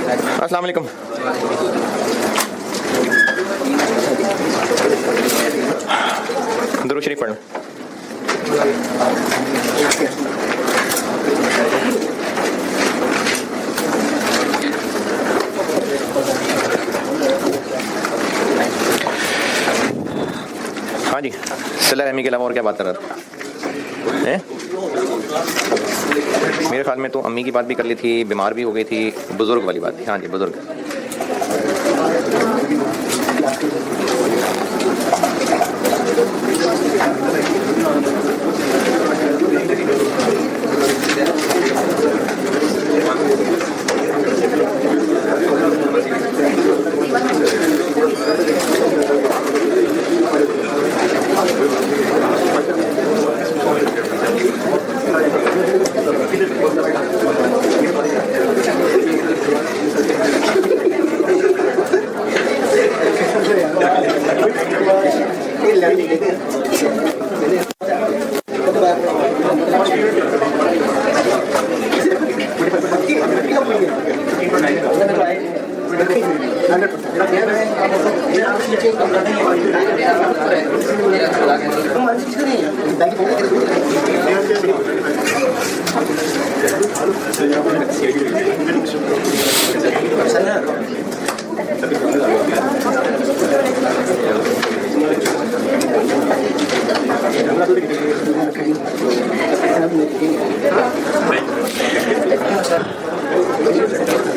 अस्सलाम वालेकुम। दुरूद शरीफ पढ़ना। हाँ जी, सिला रहमी के अलावा और क्या बात कर रहा था? मेरे ख्याल में तो अम्मी की बात भी कर ली थी, बीमार भी हो गई थी, बुजुर्ग वाली बात थी। हाँ जी, बुजुर्ग।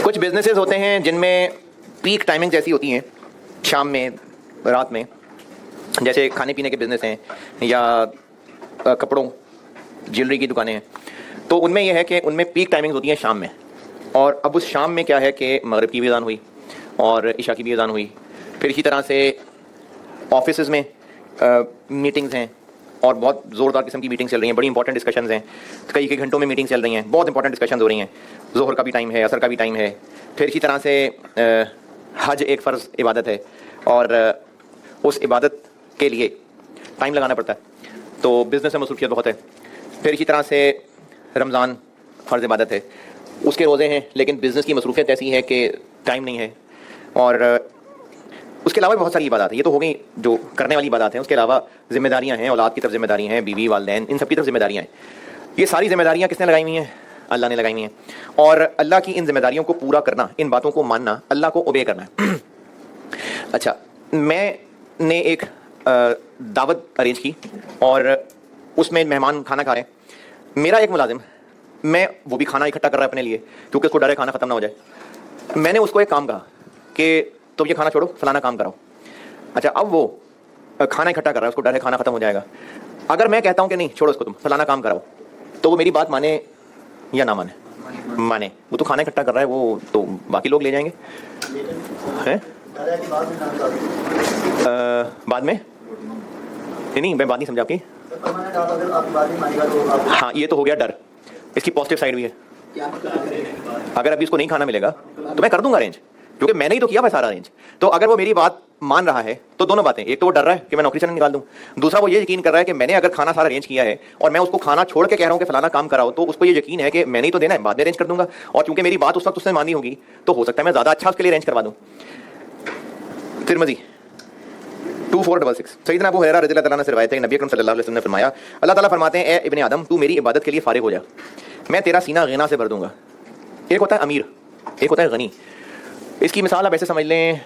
कुछ बिजनेसेस होते हैं जिनमें पीक टाइमिंग्स ऐसी होती हैं, शाम में, रात में, जैसे खाने पीने के बिजनेस हैं या कपड़ों ज्वेलरी की दुकानें हैं। तो उनमें यह है कि उनमें पीक टाइमिंग्स होती हैं शाम में। और अब उस शाम में क्या है कि मगरिब की भी अज़ान हुई और इशा की भी अज़ान हुई। फिर इसी तरह से ऑफिस में मीटिंग्स हैं और बहुत ज़ोरदार किस्म की मीटिंग्स चल रही हैं, बड़ी इंपॉर्टेंट डिस्कशंस हैं, कई घंटों में मीटिंग्स चल रही हैं, बहुत इंपॉर्टेंट डिस्कशंस हो रही हैं। ज़ोहर का भी टाइम है, असर का भी टाइम है। फिर इसी तरह से हज एक फ़र्ज़ इबादत है और उस इबादत के लिए टाइम लगाना पड़ता है, तो बिज़नेस में मसरूफियत बहुत है। फिर इसी तरह से रमज़ान फ़र्ज़ इबादत है, उसके रोज़े हैं, लेकिन बिज़नेस की मसरूफियत ऐसी है कि टाइम नहीं है। और उसके अलावा बहुत सारी इबादत है। ये तो हो गई जो करने वाली इबादत हैं। उसके अलावा ज़िम्मेदारियाँ हैं, औलाद की तरफ ज़िम्मेदारियाँ हैं, बीवी वालिदैन, इन सब की तरफ ज़िम्मेदारियाँ हैं। ये सारी ज़िम्मेदारियाँ किसने लगाई हुई हैं? अल्लाह ने लगाई हुई हैं। और अल्लाह की इन ज़िम्मेदारियों को पूरा करना, इन बातों को मानना, अल्लाह को ओबे करना है। अच्छा, मैंने एक दावत अरेंज की और उसमें मेहमान खाना खा रहे हैं। मेरा एक मुलाजिम, मैं वो भी खाना इकट्ठा कर रहा है अपने लिए, क्योंकि उसको डर है खाना ख़त्म ना हो जाए। मैंने उसको एक काम कहा कि तुम ये खाना छोड़ो, फलाना काम कराओ। अच्छा, अब वो खाना इकट्ठा कर रहा है, उसको डर है खाना ख़त्म हो जाएगा। अगर मैं कहता हूँ कि नहीं छोड़ो इसको, तुम फलाना काम कराओ, तो वो मेरी बात माने या ना माने? माने। वो तो खाना इकट्ठा कर रहा है, वो तो बाकी लोग ले जाएंगे हैं। बाद में नहीं, मैं बात नहीं समझा आपकी। हाँ, ये तो हो गया डर। इसकी पॉजिटिव साइड भी है। अगर अभी इसको नहीं खाना मिलेगा तो मैं कर दूंगा अरेंज, क्योंकि मैंने ही तो किया है सारा अरेंज। तो अगर वो मेरी बात मान रहा है तो दोनों बातें, एक तो वो डर रहा है कि मैं नौकरी से नहीं निकाल दूं, दूसरा वो ये यकीन कर रहा है कि मैंने अगर खाना सारा अरेंज किया है और मैं उसको खाना छोड़ के कह रहा हूं कि फलाना काम कराओ, तो उसको ये यकीन है कि मैंने ही तो देना है, बाद में अरेंज कर दूंगा। और क्योंकि मेरी बात उस वक्त उसने मानी होगी, तो हो सकता है मैं ज़्यादा अच्छा उसके लिए अरेंज करवा दूँ। तिरमिज़ी 2466 सैयदना अबू हुरैरा रज़ियल्लाहु तआला अन्हु से रिवायत है, नबी अकरम सल्लल्लाहु अलैहि वसल्लम ने फरमाया, अल्लाह ताला फरमाते हैं, ए इब्ने आदम, तू मेरी इबादत के लिए फारिग हो जा, मैं तेरा सीना गिना से भर दूंगा। एक होता है अमीर, एक होता है गनी। इसकी मिसाल आप ऐसे समझ लें,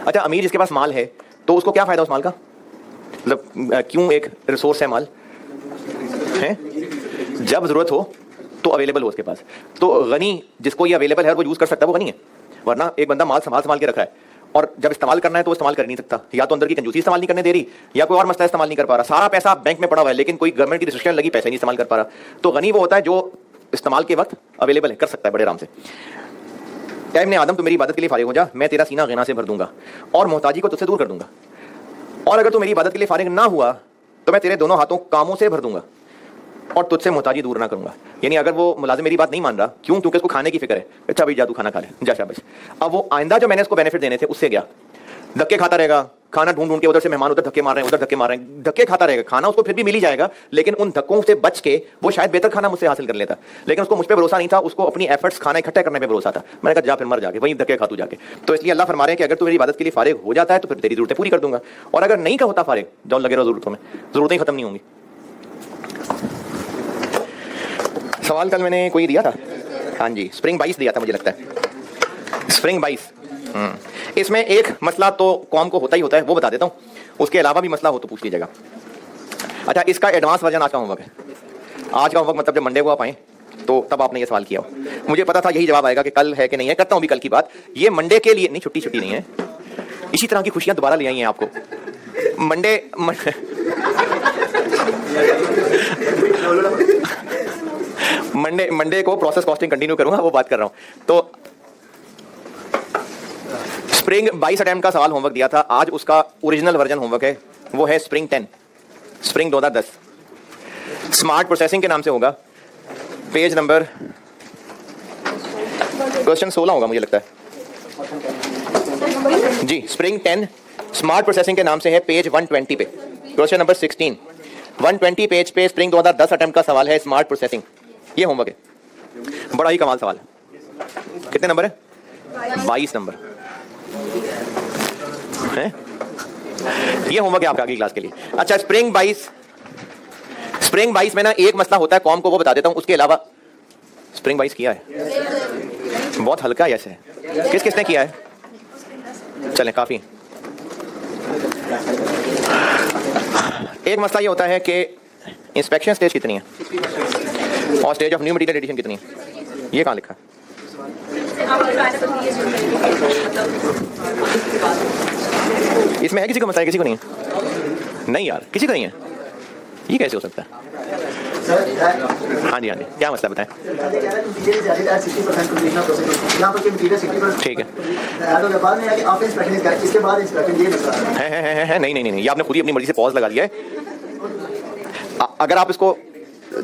अच्छा, अमीर जिसके पास माल है तो उसको क्या फ़ायदा उस माल का? मतलब क्यों एक रिसोर्स है माल, है, जब ज़रूरत हो तो अवेलेबल हो उसके पास। तो गनी जिसको ये अवेलेबल है और वो यूज़ कर सकता है, वो गनी है। वरना एक बंदा माल संभाल के रखा है और जब इस्तेमाल करना है तो वो इस्तेमाल कर नहीं सकता, या तो अंदर की कंजूसी इस्तेमाल नहीं करने दे रही, या कोई और मसला इस्तेमाल नहीं कर पा रहा। सारा पैसा बैंक में पड़ा हुआ है, लेकिन कोई गवर्नमेंट की रिस्ट्रिक्शन लगी, पैसे नहीं इस्तेमाल कर पा रहा। तो गनी वो होता है जो इस्तेमाल के वक्त अवेलेबल है, कर सकता है बड़े आराम से। क्या इब्ने आदम, तू मेरी इबादत के लिए फारिग हो जा, मैं तेरा सीना गिना से भर दूंगा और मोहताजी को तुझसे दूर कर दूंगा। और अगर तू मेरी इबादत के लिए फारिग ना हुआ तो मैं तेरे दोनों हाथों कामों से भर दूंगा और तुझसे मोहताजी दूर ना करूंगा। यानी अगर वो मुलाजिम मेरी बात नहीं मान रहा, क्यों? क्योंकि उसको खाने की फिक्र है। अच्छा भाई जा, तू खाना खा ले, जा शाबाश। अब वो आइंदा जो मैंने उसको बेनिफिट देने थे उससे गया, धक्के खाता रहेगा, खाना ढूंढ ढूंढ के उधर से मेहमान उधर धक्के मार रहे हैं, उधर धक्के मार रहे हैं, धक्के खाता रहेगा, खाना उसको फिर भी मिल ही जाएगा, लेकिन उन धक्कों से बच के वो शायद बेहतर खाना मुझसे हासिल कर लेता। लेकिन उसको मुझ पर भरोसा नहीं था, उसको अपनी एफर्ट्स खाना इकट्ठा करने पे भरोसा था। मैंने कहा जा फिर मर जाके वहीं धक्के खा तू जाके। तो इसलिए अल्लाह फरमा रहे हैं कि अगर तू मेरी इबादत के लिए फारिग हो जाता है तो फिर तेरी जरूरतें पूरी कर दूंगा, और अगर नहीं का होता फारिग, जाओ लगे रहो जरूरतों में, जरूरतें खत्म नहीं होंगी। सवाल कल मैंने कोई दिया था, हाँ जी, स्प्रिंग 22 दिया था मुझे लगता है, स्प्रिंग 22। इसमें एक मसला तो कौम को होता ही होता है, वो बता देता हूँ, उसके अलावा भी मसला हो तो पूछ लीजिएगा। अच्छा, इसका एडवांस वर्जन आज का होमवर्क है। आज का होमवर्क मतलब जब मंडे को आप आए तो तब आपने ये सवाल किया हो। मुझे पता था यही जवाब आएगा कि कल है कि नहीं है, करता हूँ भी कल की बात। ये मंडे के लिए नहीं, छुट्टी नहीं है, इसी तरह की खुशियां दोबारा ले आई हैं आपको। मंडे को प्रोसेस कॉस्टिंग कंटिन्यू करूंगा, वो बात कर रहा हूं। तो स्प्रिंग 22 अटेम्प्ट का सवाल होमवर्क दिया था, आज उसका ओरिजिनल वर्जन होमवर्क है, वो है स्प्रिंग 10, स्प्रिंग 2010, स्मार्ट प्रोसेसिंग के नाम से होगा। पेज नंबर क्वेश्चन 16 होगा मुझे लगता है जी। स्प्रिंग 10 स्मार्ट प्रोसेसिंग के नाम से है, पेज 120 पे, क्वेश्चन नंबर 16, 120 पेज पे स्प्रिंग 2010 अटेम्प्ट का सवाल है, स्मार्ट प्रोसेसिंग। ये होमवर्क है, बड़ा ही कमाल सवाल है। कितने नंबर है? 22 नंबर है। ये होमवर्क है आपका अगली क्लास के लिए। अच्छा, स्प्रिंग 22 में ना एक मसला होता है कॉम को, वो बता देता हूं, उसके अलावा स्प्रिंग 22 किया है, बहुत हल्का ऐसे है। किसने किया है? चलें, काफी। एक मसला ये होता है कि इंस्पेक्शन स्टेज कितनी है और stage of new material addition कितनी है, ये कहाँ लिखा है? इसमें है किसी को मसला है, किसी को नहीं है? नहीं यार, किसी को नहीं है, ये कैसे हो सकता है? हाँ जी, क्या मसला बताएं? ठीक है, नहीं, ये आपने खुद ही अपनी मर्जी से पॉज लगा दिया है। अगर आप इसको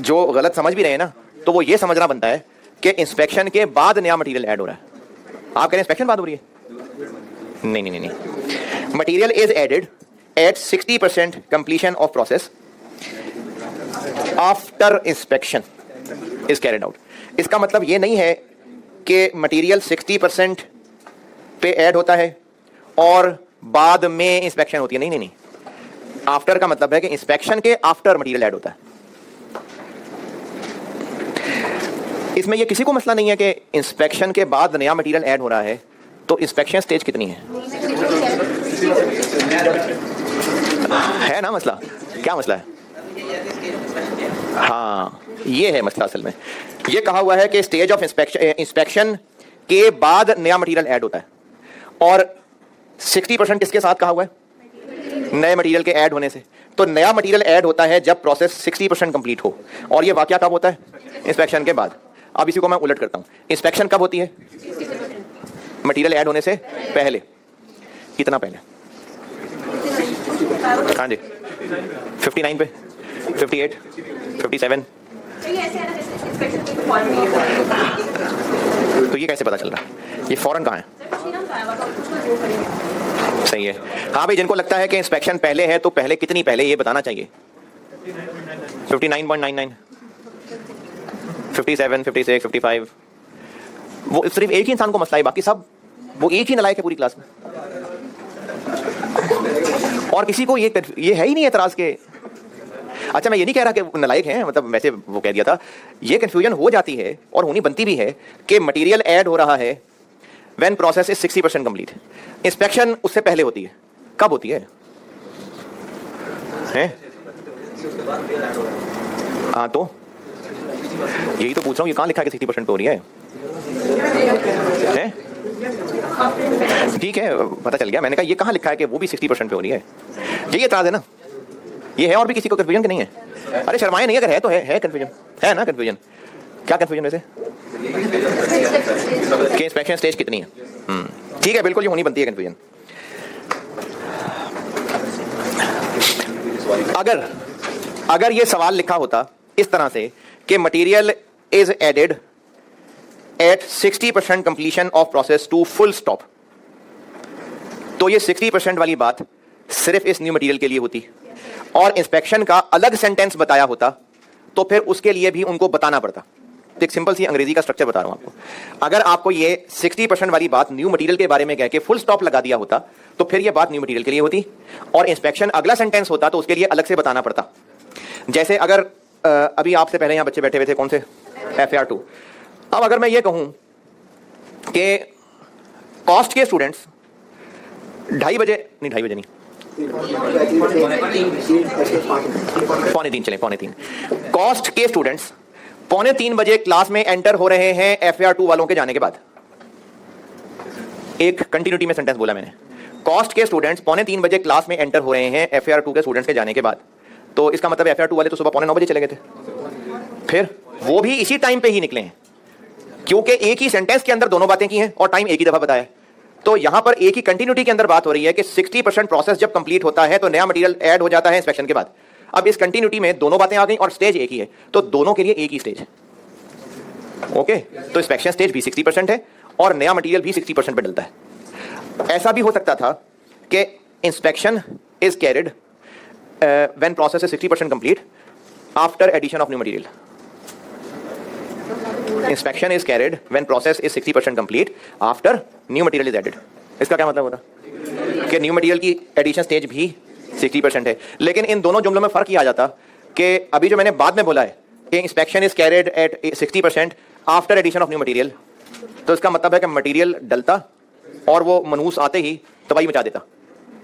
जो गलत समझ भी रहे हैं ना, तो वो ये समझना बनता है कि इंस्पेक्शन के बाद नया मटेरियल ऐड हो रहा है। आप कह रहे हैं इंस्पेक्शन बाद हो रही है? नहीं, material is added at 60% completion of process after inspection is carried out. इसका मतलब ये नहीं है कि मटेरियल 60% पे ऐड होता है और बाद में इंस्पेक्शन होती है, नहीं। आफ्टर का मतलब है कि इंस्पेक्शन के आफ्टर मटेरियल ऐड होता है। इसमें ये किसी को मसला नहीं है कि इंस्पेक्शन के बाद नया मटेरियल ऐड हो रहा है, तो इंस्पेक्शन स्टेज कितनी है ना मसला? क्या मसला है? हाँ, ये है मसला। असल में ये कहा हुआ है कि स्टेज ऑफ इंस्पेक्शन के बाद नया मटेरियल ऐड होता है, और 60% किसके साथ कहा हुआ है? नए मटेरियल के ऐड होने से। तो नया मटेरियल ऐड होता है जब प्रोसेस 60% कंप्लीट हो, और ये वाकया कब होता है? इंस्पेक्शन के बाद। अब इसी को मैं उलट करता हूं, इंस्पेक्शन कब होती है? मटेरियल ऐड होने से पहले। कितना पहले? हाँ जी, 59 पे, 58, 57। तो ये कैसे पता चल रहा है? ये फौरन कहाँ है? सही है। हाँ भाई, जिनको लगता है कि इंस्पेक्शन पहले है तो पहले कितनी पहले, ये बताना चाहिए। 59.99, 57, 56, 55। वो सिर्फ एक ही इंसान को मसला है, बाकी सब वो एक ही नलायक है पूरी क्लास में, और किसी को ये है ही नहीं एतराज के। अच्छा, मैं ये नहीं कह रहा कि वो नलायक हैं, मतलब वैसे वो कह दिया था। ये कंफ्यूजन हो जाती है और होनी बनती भी है कि मटेरियल ऐड हो रहा है when process is 60% complete. Inspection उससे पहले होती है। कब होती है? हाँ, तो यही तो पूछ रहा हूँ, ये कहाँ लिखा है कि 60% पे हो रही है? ठीक है, पता चल गया। मैंने कहा ये कहाँ लिखा है कि वो भी 60% पे हो रही है? यही एतराज है ना? ये है और भी किसी को कंफ्यूजन नहीं है? अरे शर्माए नहीं, अगर है तो है कंफ्यूजन, है ना कंफ्यूजन? क्या कंफ्यूजन वैसे? कि इंस्पेक्शन स्टेज कितनी है? ठीक है, बिल्कुल ये होनी बनती है कंफ्यूजन। अगर ये सवाल लिखा होता इस तरह से कि material is added at 60% completion of process to full stop, तो ये 60% वाली बात सिर्फ इस न्यू मटेरियल के लिए होती और इंस्पेक्शन का अलग सेंटेंस बताया होता तो फिर उसके लिए भी उनको बताना पड़ता। एक सिंपल सी अंग्रेजी का स्ट्रक्चर बता रहा हूं आपको। अगर आपको ये 60% वाली बात न्यू मटेरियल के बारे में कह के फुल स्टॉप लगा दिया होता तो फिर ये बात न्यू मटेरियल के लिए होती और इंस्पेक्शन अगला सेंटेंस होता तो उसके लिए अलग से बताना पड़ता। जैसे अगर अभी आपसे पहले यहां बच्चे बैठे हुए थे, कौन से, FAR2। अब अगर मैं ये कहूं कि कॉस्ट के स्टूडेंट्स 2:30 बजे नहीं, पौने तीन, कॉस्ट के स्टूडेंट्स 2:45 बजे क्लास में एंटर हो रहे हैं FAR2 वालों के जाने के बाद। एक कंटिन्यूटी में सेंटेंस बोला मैंने, कॉस्ट के स्टूडेंट्स 2:45 बजे क्लास में एंटर हो रहे हैं FAR2 के स्टूडेंट्स के जाने के बाद। तो इसका मतलब FAR2 वाले तो सुबह 8:45 बजे चले गए थे, फिर वो भी इसी टाइम पे ही निकले हैं क्योंकि एक ही सेंटेंस के अंदर दोनों बातें की हैं और टाइम एक ही दफा बताया। तो यहां पर एक ही कंटिन्यूटी के अंदर बात हो रही है कि 60% प्रोसेस जब कंप्लीट होता है तो नया मटेरियल ऐड हो जाता है इंस्पेक्शन के बाद। अब इस कंटिन्यूटी में दोनों बातें आ गई और स्टेज एक ही है, तो दोनों के लिए एक ही स्टेज। ओके, तो इंस्पेक्शन स्टेज भी 60% है और नया मटेरियल भी 60% पे डलता है। ऐसा भी हो सकता था कि inspection is carried when process is 60% complete after addition of new material. Inspection is carried when process is 60% complete after new material is added. इसका क्या मतलब होता कि न्यू मटेरियल की एडिशन स्टेज भी 60% है। लेकिन इन दोनों जुमलों में फर्क ये आ जाता कि अभी जो मैंने बाद में बोला है कि inspection is carried at 60% after addition of new material, तो इसका मतलब है कि मटेरियल डलता और वो मनूस आते ही तबाही मचा देता,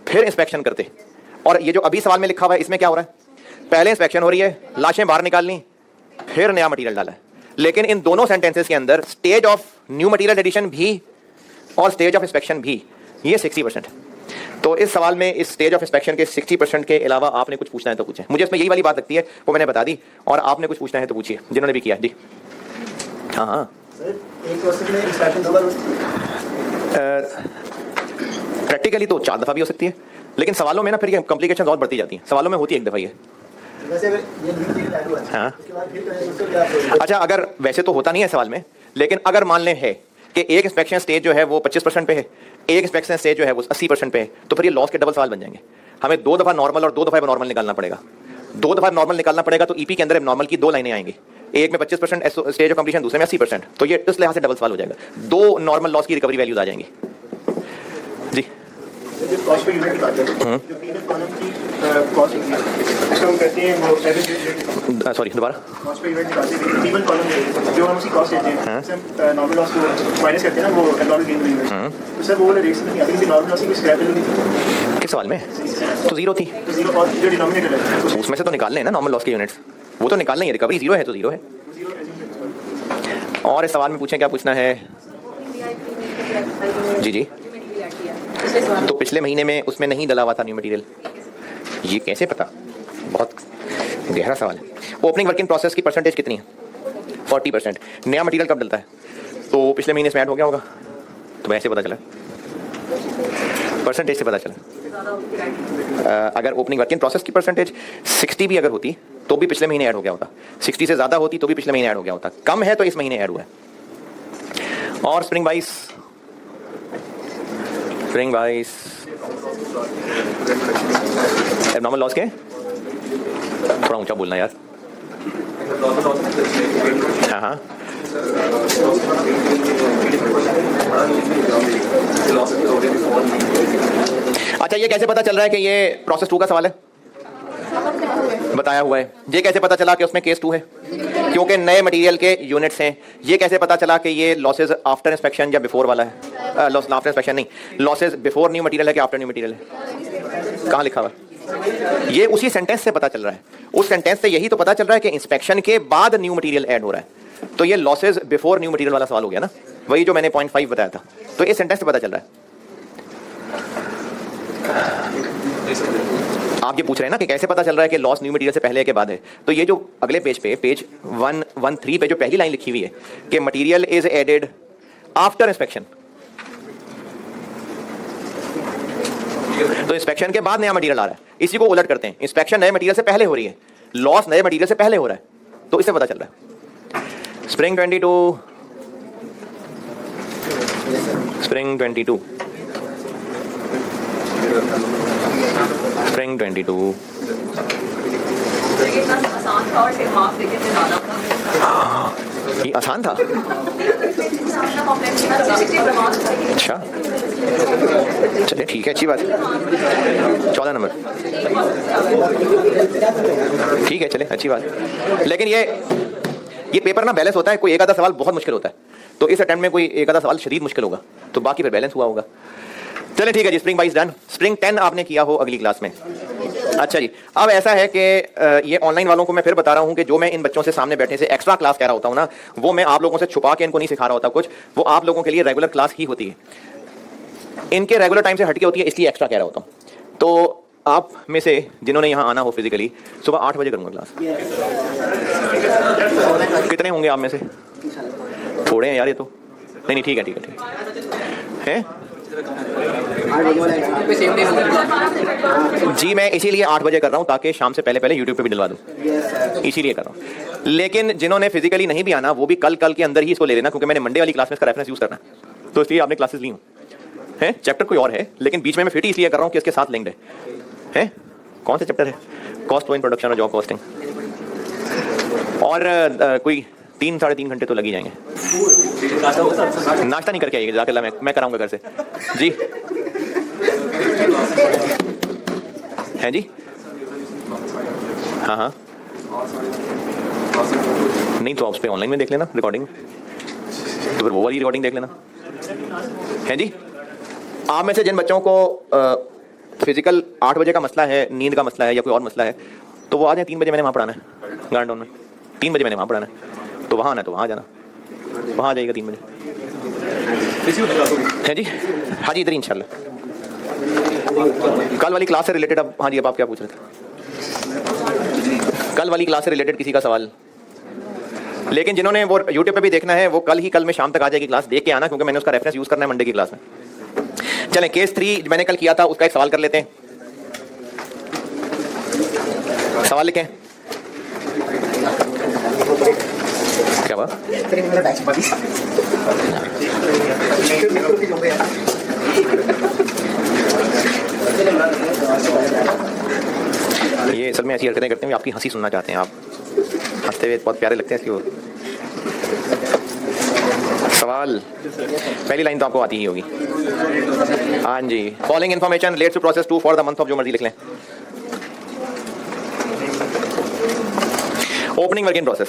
फिर इंस्पेक्शन करते। और ये जो अभी सवाल में लिखा हुआ है इसमें क्या हो रहा है, पहले इंस्पेक्शन हो रही है, लाशें बाहर निकालनी, फिर नया मटेरियल डाला है। लेकिन इन दोनों सेंटेंसेस के अंदर stage of new material addition भी और स्टेज ऑफ इंस्पेक्शन भी ये 60% है। तो इस सवाल में इस स्टेज ऑफ इंस्पेक्शन के 60% के अलावा आपने कुछ पूछना है तो पूछें। मुझे इसमें यही वाली बात लगती है, वो मैंने बता दी, और आपने कुछ पूछना है तो पूछिए जिन्होंने भी किया। जी हाँ, प्रैक्टिकली तो 4 दफा भी हो सकती है, लेकिन सवालों में ना फिर ये कॉम्प्लिकेशन और बढ़ती जाती हैं। सवालों में होती है 1 दफा ये। हाँ, अच्छा, अगर वैसे तो होता नहीं है सवाल में, लेकिन अगर मान लें है कि एक इंस्पेक्शन स्टेज जो है वो 25% पे है, एक इंस्पेक्शन स्टेज जो है वो 80% पे है, तो फिर ये लॉस के डबल सवाल बन जाएंगे। हमें 2 दफा नॉर्मल और 2 दफा नॉर्मल निकालना पड़ेगा। 2 दफा नॉर्मल निकालना पड़ेगा तो ईपी के अंदर नॉर्मल की 2 लाइनें आएंगी, एक में 25% स्टेज ऑफ कंप्लीशन, दूसरे में 80%। तो ये इस लिहाज से डबल सवाल हो जाएगा, 2 नॉर्मल लॉस की रिकवरी वैल्यूज आ जाएंगी। जी कॉस्ट पे यूनिट निकालते हैं, जो पीनल कॉलम की कॉस्ट इसको हम कहते हैं वो सॉरी दोबारा, कॉस्ट पे यूनिट निकालते हैं पीनल कॉलम जो हम उसकी कॉस्ट लेते हैं, जैसे नॉर्मल लॉस को माइनस करते हैं ना, वो एब्नॉर्मल गेन यूनिट। तो सर वो वाला रेट से नहीं आती, नॉर्मल लॉस की स्क्रैप वैल्यू नहीं किस सवाल में तो 0 थी, तो 0 और जो डिनोमिनेटर है उसमें से तो निकालने हैं ना नॉर्मल लॉस के यूनिट्स, वो तो निकालना ही है। रिकवरी 0 है तो 0 है। और इस सवाल में पूछें, क्या पूछना है? जी जी, तो पिछले महीने में उसमें नहीं डला हुआ था न्यू मटेरियल, ये कैसे पता? बहुत गहरा सवाल है। ओपनिंग वर्क इन प्रोसेस की परसेंटेज कितनी है? 40%। नया मटेरियल कब डलता है? तो पिछले महीने से ऐड हो गया होगा, तो वैसे पता चला, परसेंटेज से पता चला। अगर ओपनिंग वर्क इन प्रोसेस की परसेंटेज 60 भी अगर होती तो भी पिछले महीने ऐड हो गया होता, 60 से ज़्यादा होती तो भी पिछले महीने ऐड हो गया होता, कम है तो इस महीने ऐड हुआ है। और स्प्रिंग बाइस एब्नॉर्मल लॉस के, थोड़ा ऊंचा बोलना यार। हाँ हाँ, अच्छा, ये कैसे पता चल रहा है कि ये प्रोसेस 2 का सवाल है? बताया हुआ है। ये कैसे पता चला कि उसमें केस 2 है? क्योंकि नए मटेरियल के यूनिट्स हैं। ये कैसे पता चला कि ये लॉसेज आफ्टर इंस्पेक्शन या बिफोर वाला है? लॉस आफ्टर इंस्पेक्शन नहीं, लॉसेज बिफोर न्यू मटेरियल है कि आफ्टर न्यू मटेरियल है? कहाँ लिखा हुआ? ये उसी सेंटेंस से पता चल रहा है। उस सेंटेंस से यही तो पता चल रहा है कि इंस्पेक्शन के बाद न्यू मटेरियल ऐड हो रहा है। तो ये लॉसेज बिफोर न्यू मटेरियल वाला सवाल हो गया ना, वही जो मैंने 0.5 बताया था। तो इस सेंटेंस से पता चल रहा है। आप ये पूछ रहे हैं ना कि कैसे पता चल रहा है कि लॉस न्यू मटेरियल से पहले के बाद है, तो ये जो अगले पेज पे, पेज 113 पे जो पहली लाइन लिखी हुई है कि material is added after inspection, तो इंस्पेक्शन के बाद नया मटेरियल आ रहा है। इसी को उलट करते हैं, इंस्पेक्शन नए मटेरियल से पहले हो रही है, लॉस नए मटेरियल से पहले हो रहा है, तो इससे पता चल रहा है। Spring 22 spring 22। ये आसान था। अच्छा, चलिए ठीक है, अच्छी बात है। 14 नंबर, ठीक है, चले अच्छी बात है। लेकिन ये पेपर ना बैलेंस होता है, कोई एक आधा सवाल बहुत मुश्किल होता है, तो इस अटेम्प्ट में कोई एक आधा सवाल शदीद मुश्किल होगा, तो बाकी फिर बैलेंस हुआ होगा। चलिए ठीक है जी, स्प्रिंग 22 डन। स्प्रिंग 10 आपने किया हो अगली क्लास में। अच्छा जी, अब ऐसा है कि ये ऑनलाइन वालों को मैं फिर बता रहा हूं कि जो मैं इन बच्चों से सामने बैठने से एक्स्ट्रा क्लास कह रहा होता हूं ना, वो मैं आप लोगों से छुपा के इनको नहीं सिखा रहा होता कुछ, वो आप लोगों के लिए रेगुलर क्लास ही होती है, इनके रेगुलर टाइम से हटके होती है, इसलिए एक्स्ट्रा कह रहा होता हूं। तो आप में से जिन्होंने यहाँ आना हो फिजिकली, सुबह 8 बजे करूंगा क्लास। कितने होंगे आप में से? थोड़े हैं यार ये तो। नहीं ठीक है, ठीक है, ठीक है। जी मैं इसीलिए 8 बजे कर रहा हूं ताकि शाम से पहले यूट्यूब पे भी डलवा दूं, इसीलिए कर रहा हूं। लेकिन जिन्होंने फिजिकली नहीं भी आना, वो भी कल के अंदर ही इसको ले लेना, क्योंकि मैंने मंडे वाली क्लास में इसका रेफरेंस यूज करना है, तो इसलिए आपने क्लासेस ली हूं। है चैप्टर कोई और है, लेकिन बीच में मैं फिट ही इसलिए कर रहा हूं कि इसके साथ लिंक्ड है। कौन सा चैप्टर है? कॉस्ट इन प्रोडक्शन और जॉब कॉस्टिंग। और कोई 3-3.5 घंटे तो लग ही जाएंगे। नाश्ता नहीं करके आइएगा, जाकर मैं कराऊंगा घर से जी। हैं जी? हाँ नहीं तो आप उस पर ऑनलाइन में देख लेना रिकॉर्डिंग, तो फिर वो वाली रिकॉर्डिंग देख लेना। हैं जी? आप में से जिन बच्चों को फिजिकल 8 बजे का मसला है, नींद का मसला है या कोई और मसला है, तो वो आ जाए। 3 बजे मैंने वहाँ पढ़ाना है गार्डन में, 3 बजे मैंने वहाँ पढ़ाना है, तो वहाँ आना है तो वहाँ जाना, वहाँ आ जाइएगा 3 बजे। है जी? हाँ जी, इधर इंशाल्लाह। कल वाली क्लास से रिलेटेड, अब हाँ जी, अब आप क्या पूछ रहे थे? कल वाली क्लास से रिलेटेड किसी का सवाल? लेकिन जिन्होंने वो यूट्यूब पे भी देखना है, वो कल में शाम तक आ जाएगी क्लास, देख के आना, क्योंकि मैंने उसका रेफरेंस यूज करना है मंडे की क्लास में। चलें, केस 3 मैंने कल किया था, उसका एक सवाल कर लेते हैं। सवाल लिखें। क्या बात? ये असल में ऐसी हरकतें करते हैं, आपकी हंसी सुनना चाहते हैं, आप हंसते हुए बहुत प्यारे लगते हैं इसकी। सवाल पहली लाइन तो आपको आती ही होगी। हाँ जी, following information relates to process 2 for the month of, जो मर्जी लिख लें। Opening work in process,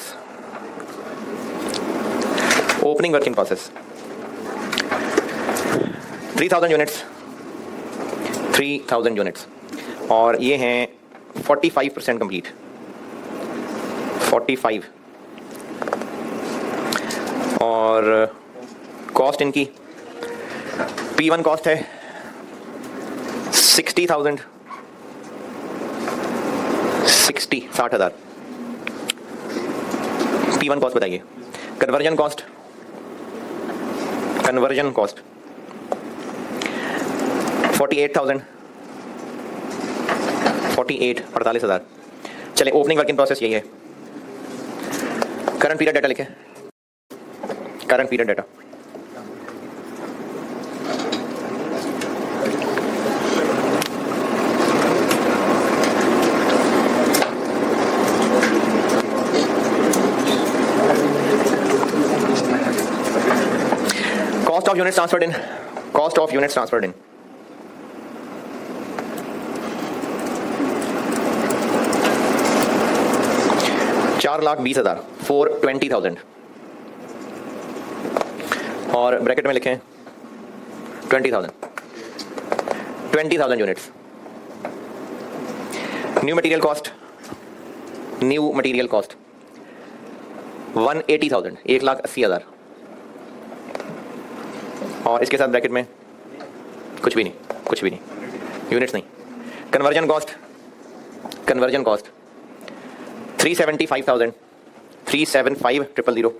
opening work in process 3000 units, 3000 units, और ये हैं 45% कंप्लीट, 45। और कॉस्ट इनकी P1 कॉस्ट है 60,000, 60,000 P1 कॉस्ट बताइए। Conversion cost 48,000, 48,000। चले, ओपनिंग वर्क इन प्रोसेस यही है। करंट पीरियड डाटा लिखे, current period data. Cost of units transferred in, cost of units transferred in, $4,20,000, 420,000, और ब्रैकेट में लिखें 20,000 यूनिट्स। न्यू मटेरियल कॉस्ट 180,000, 1,80,000, और इसके साथ ब्रैकेट में कुछ भी नहीं, यूनिट्स नहीं। Conversion cost 375,000, 375,000।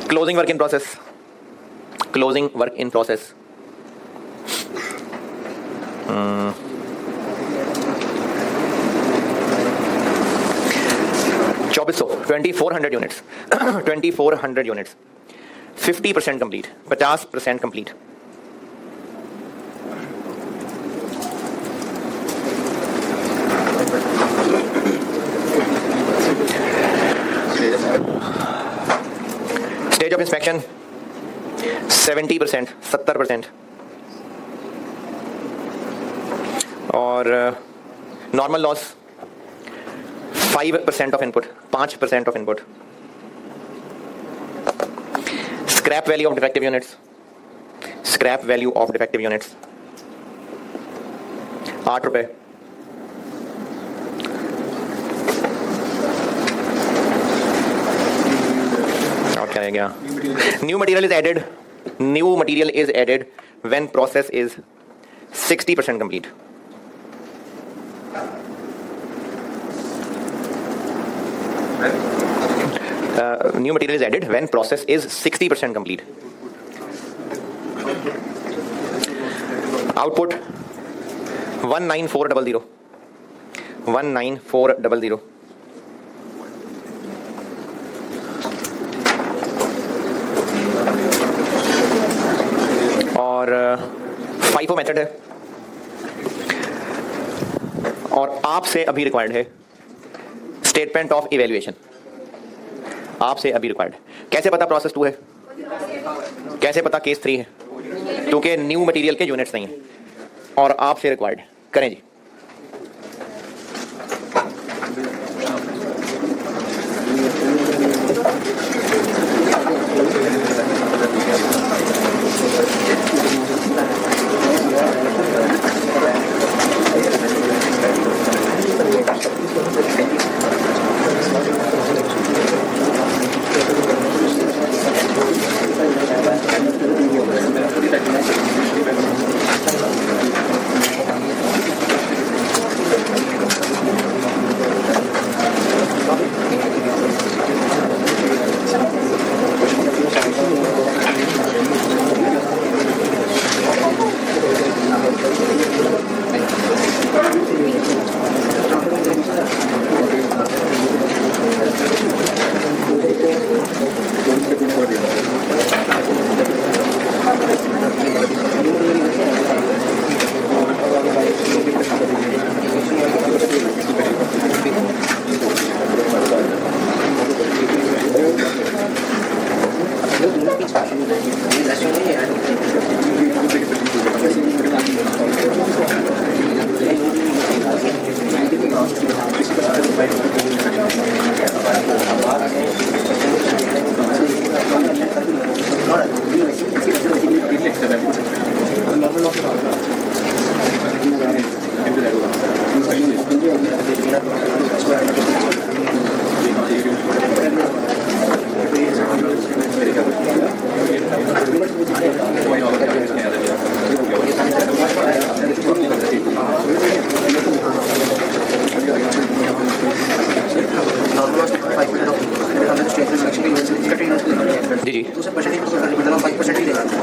Closing work in process, closing work in process 2,400 units, 2,400 units, 50% complete, 50% complete. Of inspection 70%, 70%। और normal loss 5% of input, 5% of input. Scrap value of defective units, scrap value of defective units 8 रुपए। और क्या है गया? New material is added, new material is added when process is 60% complete. New material is added when process is 60% complete. Output 19400, 19400। और FIFO method है, और आपसे अभी रिक्वायर्ड है स्टेटमेंट ऑफ इवैल्यूएशन, आपसे अभी रिक्वायर्ड। कैसे पता प्रोसेस 2 है, कैसे पता केस 3 है? क्योंकि न्यू मटेरियल के यूनिट्स नहीं है और आपसे रिक्वायर्ड। करें जी।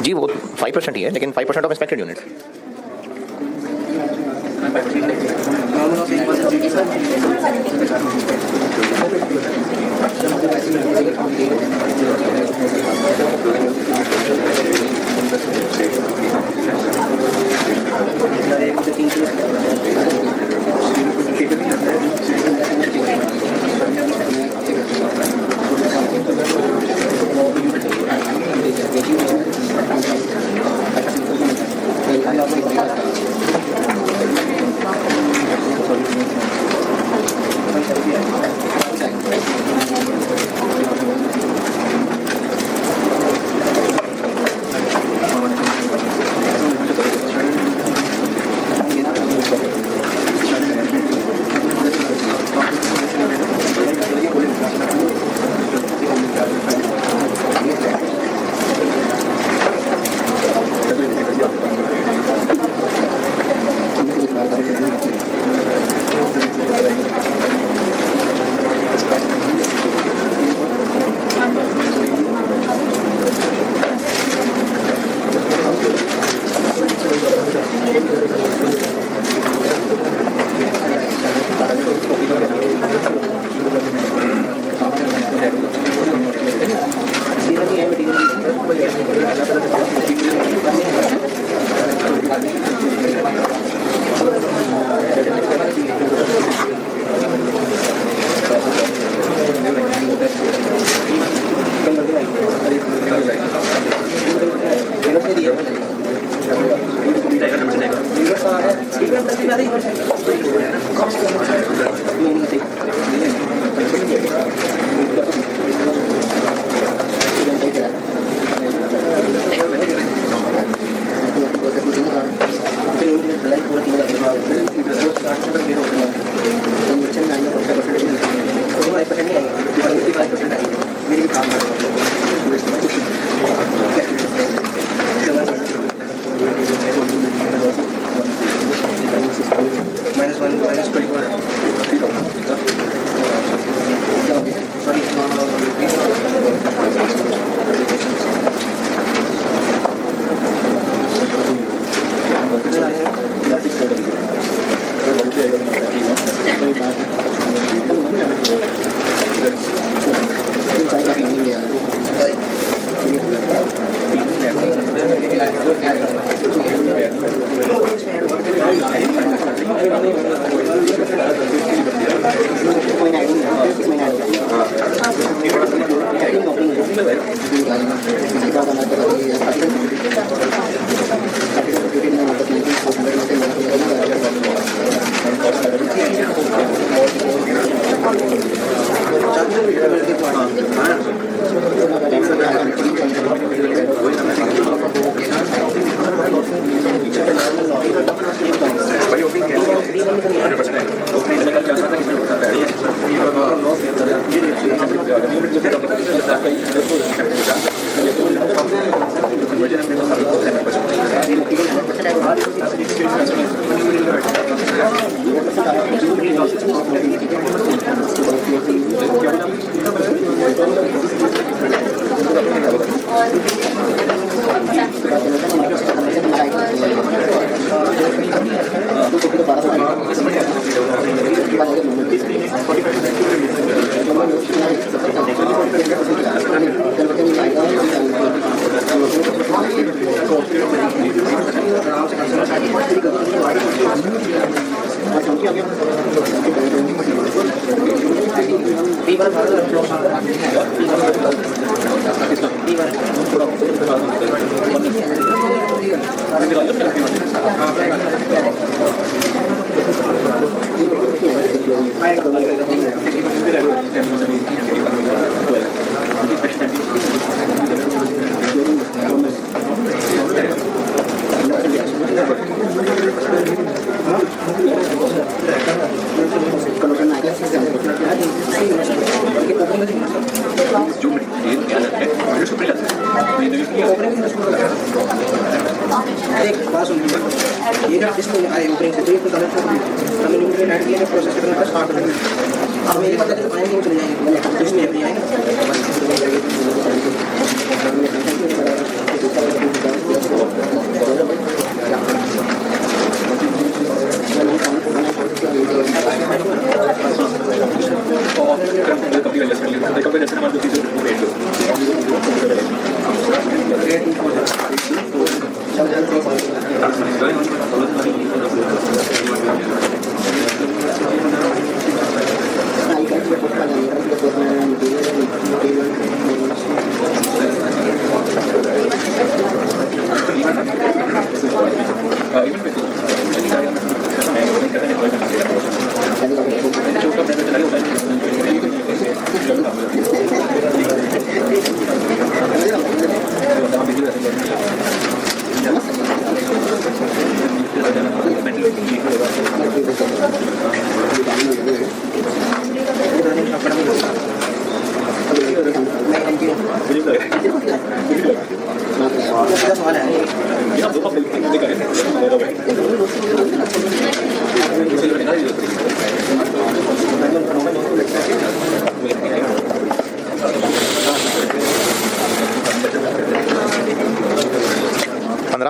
जी वो 5% ही है, लेकिन 5% ऑफ इंस्पेक्टेड यूनिट्स।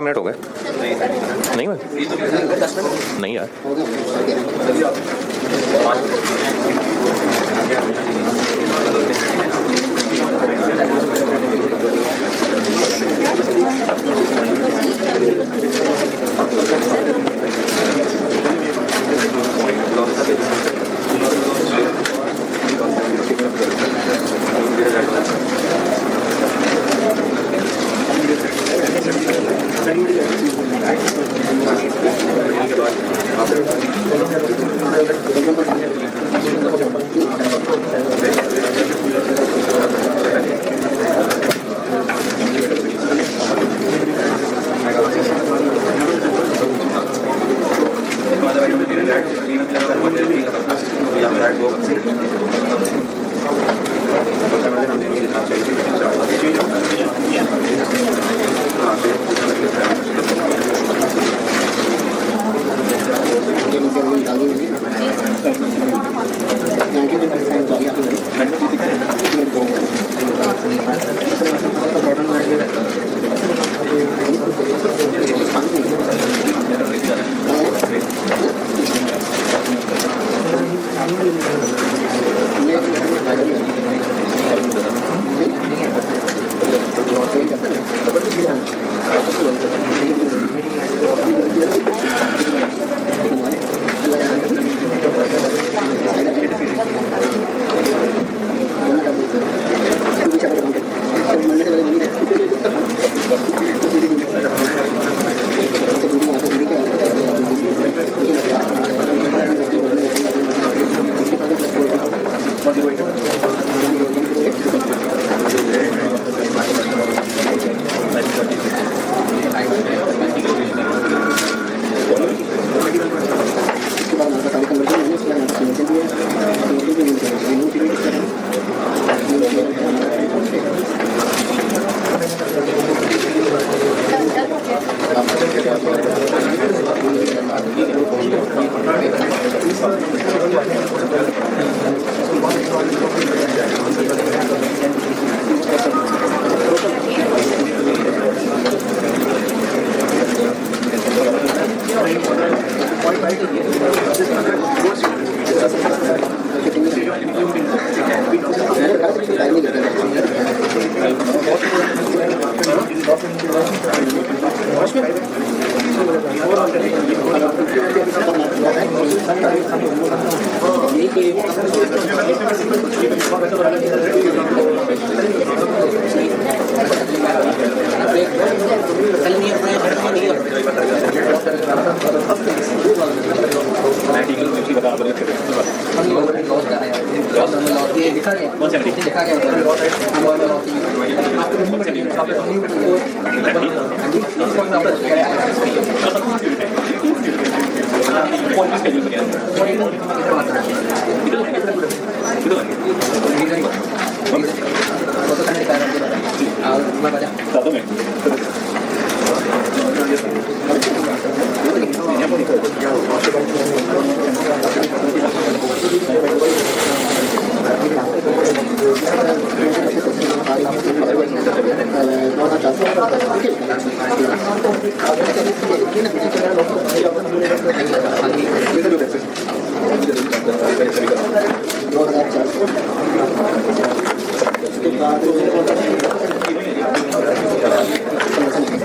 मिनट हो गए नहीं हुए नहीं यार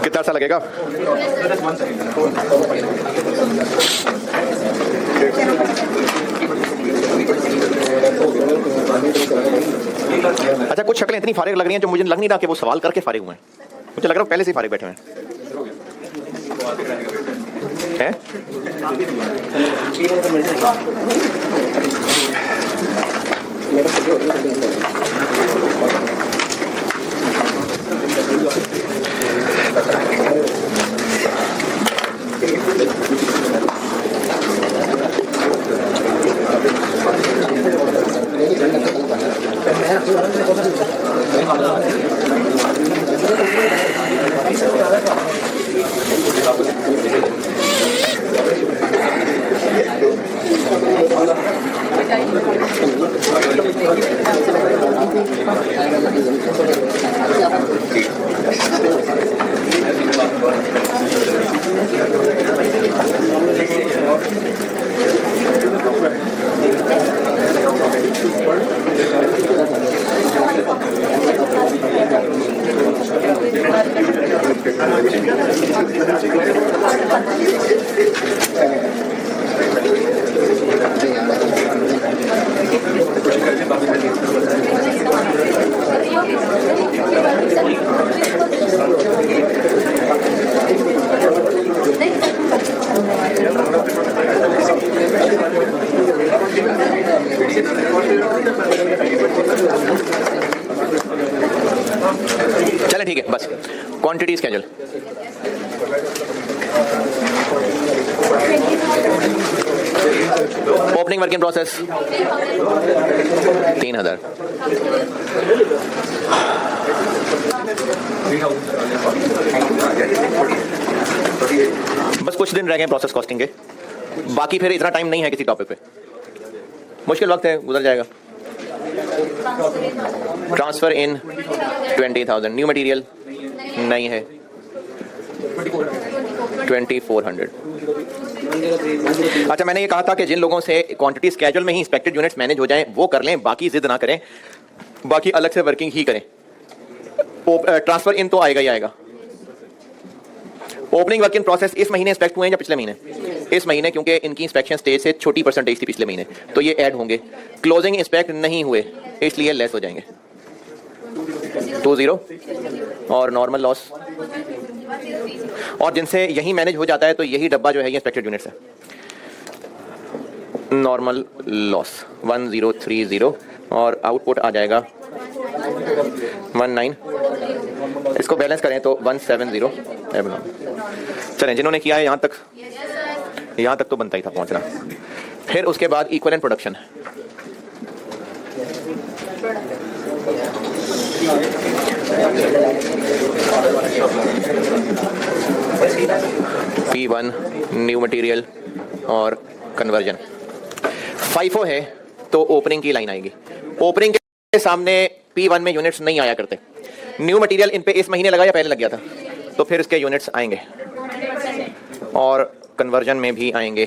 कितना सा लगेगा? अच्छा, कुछ शक्लें इतनी फारिग लग रही हैं जो मुझे लग नहीं रहा कि वो सवाल करके फारिग हुए हैं। मुझे लग रहा है पहले से ही फारिग बैठे हुए हैं। चले ठीक है, बस quantity schedule. Opening work in process 3000। बस कुछ दिन रह गए प्रोसेस कॉस्टिंग के, बाकी फिर इतना टाइम नहीं है किसी टॉपिक पे। मुश्किल वक्त है, गुजर जाएगा। ट्रांसफर इन 20,000। न्यू मटेरियल नहीं है 2400। अच्छा, मैंने ये कहा था कि जिन लोगों से क्वांटिटी स्केड्यूल में ही इंस्पेक्टेड यूनिट्स मैनेज हो जाएं वो कर लें, बाकी जिद ना करें, बाकी अलग से वर्किंग ही करें। ट्रांसफर इन तो आएगा ही आएगा। ओपनिंग वर्क इन प्रोसेस इस महीने इंस्पेक्ट हुए हैं या पिछले महीने? इस महीने, क्योंकि इनकी इंस्पेक्शन स्टेज से छोटी परसेंटेज थी पिछले महीने, तो ये ऐड होंगे। क्लोजिंग इंस्पेक्ट नहीं हुए इसलिए लेस हो जाएंगे 20। और नॉर्मल लॉस, और जिनसे यही मैनेज हो जाता है तो यही डब्बा जो है ये इंस्पेक्टेड यूनिट्स है। नॉर्मल लॉस 1030 और आउटपुट आ जाएगा 19। इसको बैलेंस करें तो 170। चलें, जिन्होंने किया है यहाँ तक तो बनता ही था पहुंचना। फिर उसके बाद equivalent production. P1 new material और कन्वर्जन। FIFO है तो ओपनिंग की लाइन आएगी। ओपनिंग के सामने P1 में यूनिट्स नहीं आया करते। न्यू मटेरियल इन पे इस महीने लगा या पहले लग गया था, तो फिर इसके यूनिट्स आएंगे। और कन्वर्जन में भी आएंगे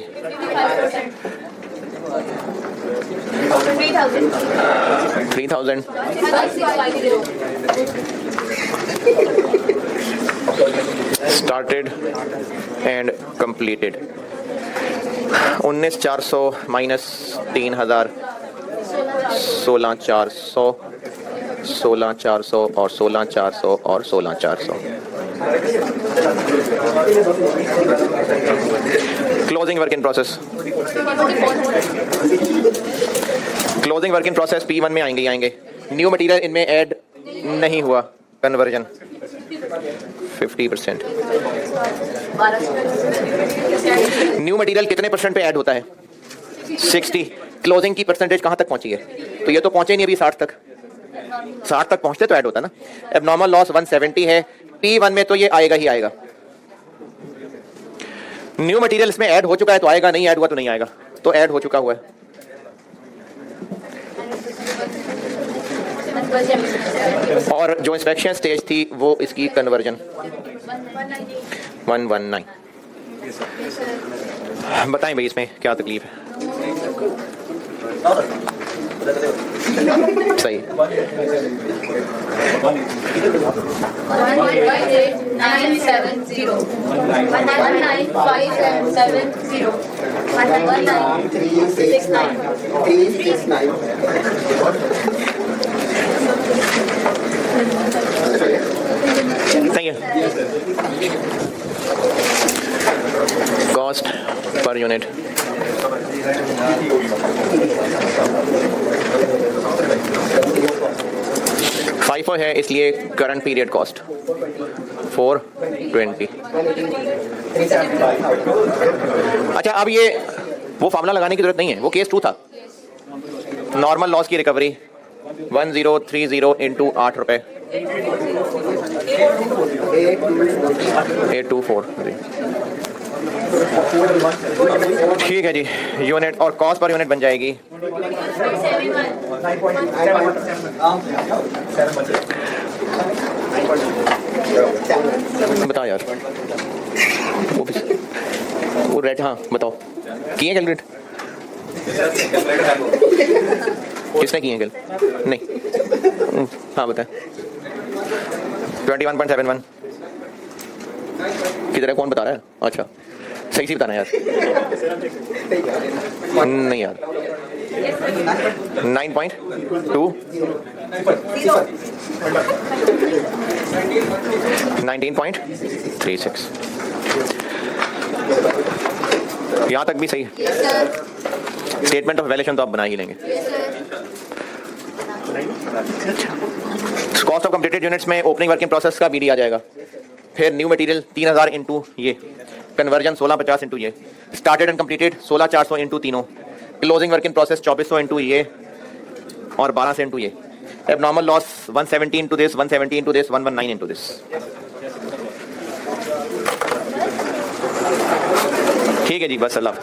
3000। स्टार्टेड एंड कंप्लीटेड 19,400 माइनस 3,000 16,400 16,400 और 16,400 और 16,400 closing work in process P1 में आएंगे न्यू मटेरियल इनमें ऐड नहीं हुआ कन्वर्जन 50%। न्यू मटेरियल कितने परसेंट पे ऐड होता है 60। क्लोजिंग की परसेंटेज कहां तक पहुंची है तो ये तो पहुंचे नहीं अभी 60 तक पहुंचते तो ऐड होता ना। एबनॉर्मल लॉस 170 है P1 में तो ये आएगा ही आएगा। न्यू मटेरियल इसमें ऐड हो चुका है तो आएगा, नहीं ऐड हुआ तो नहीं आएगा, तो ऐड हो चुका हुआ है। और जो इंस्पेक्शन स्टेज थी वो इसकी कन्वर्जन 119। बताएं भाई इसमें क्या तकलीफ है। सही 119,577 सही है। कॉस्ट पर यूनिट FIFO है इसलिए करंट पीरियड कॉस्ट 420। अच्छा अब ये वो फार्मूला लगाने की जरूरत नहीं है, वो केस 2 था। नॉर्मल लॉस की रिकवरी 1030 इंटू 8 रुपए 824। ठीक है जी। यूनिट और कॉस्ट पर यूनिट बन जाएगी बताओ यार वो रेट। हाँ बताओ किए कैलकुलेट किसने किए कल नहीं। हाँ बताए 21.71 किधर है, कौन बता रहा है। अच्छा सही से बताना यार। नहीं यार 9.2 19.36 यहाँ तक भी सही है। स्टेटमेंट ऑफ वैल्यूएशन तो आप बना ही लेंगे। कॉस्ट ऑफ कंप्लीटेड यूनिट्स में ओपनिंग वर्क इन प्रोसेस का बीडी आ जाएगा, फिर न्यू मटेरियल 3,000 इंटू ये, कन्वर्जन 1650 इंटू ये, स्टार्टेड एंड कंप्लीटेड 16,400 इंटू तीनों, closing work in process 2400 into ये और 12 से इंटू ये। Abnormal loss 170 into this, 170 into this, 119 into this. ठीक है जी, बस अल्लाह।